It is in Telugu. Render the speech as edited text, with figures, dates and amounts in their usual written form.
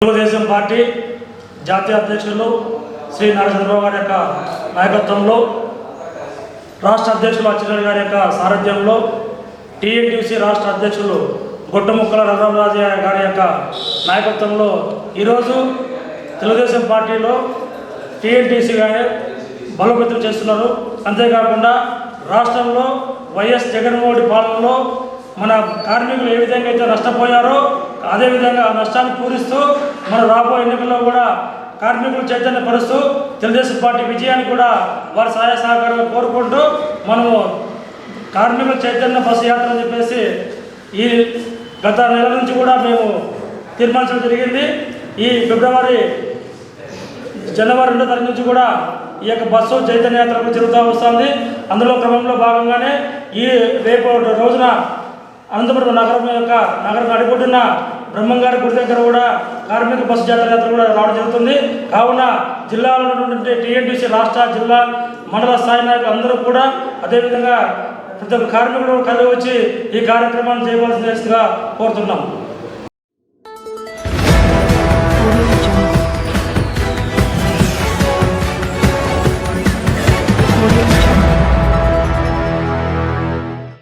తెలుగుదేశం పార్టీ జాతీయ అధ్యక్షులు శ్రీ నారా చంద్రబాబు గారి యొక్క నాయకత్వంలో, రాష్ట్ర అధ్యక్షులు అచ్చెన్నాయుడు గారి యొక్క సారథ్యంలో, టీఎన్టీసీ రాష్ట్ర అధ్యక్షులు గుట్టముక్కల రఘురామరాజు గారి యొక్క నాయకత్వంలో ఈరోజు తెలుగుదేశం పార్టీలో టీఎన్టీసీ గారి బలోపేతం చేస్తున్నారు. అంతేకాకుండా రాష్ట్రంలో వైఎస్ జగన్మోహన్ పాలనలో మన కార్మికులు ఏ విధంగా అయితే నష్టపోయారో అదేవిధంగా ఆ నష్టాన్ని పూరిస్తూ మన రాబోయే ఎన్నికల్లో కూడా కార్మికులు చైతన్యపరుస్తూ తెలుగుదేశం పార్టీ విజయాన్ని కూడా వారి సహాయ సహకారాలు కోరుకుంటూ మనము కార్మికుల చైతన్య బస్సు యాత్ర అని చెప్పేసి ఈ గత నెల నుంచి కూడా మేము తీర్మానించడం జరిగింది. ఈ జనవరి 2వ తారీఖు నుంచి కూడా ఈ యొక్క బస్సు చైతన్య యాత్ర జరుగుతూ వస్తుంది. అందులో క్రమంలో భాగంగానే ఈ రేపు రోజున అనంతపురం నగరం నడిపొడ్డున బ్రహ్మంగారి గుడి దగ్గర కూడా కార్మిక బస్సు యాత్ర కూడా రావడం జరుగుతుంది. కావున జిల్లాలో ఉన్నటువంటి టీఎన్టీసీ రాష్ట్ర, జిల్లా, మండల స్థాయి నాయకులు అందరూ కూడా అదేవిధంగా ప్రతి ఒక్క కార్మికులు కలిసి వచ్చి ఈ కార్యక్రమాన్ని చేయవలసిందిగా కోరుతున్నాం.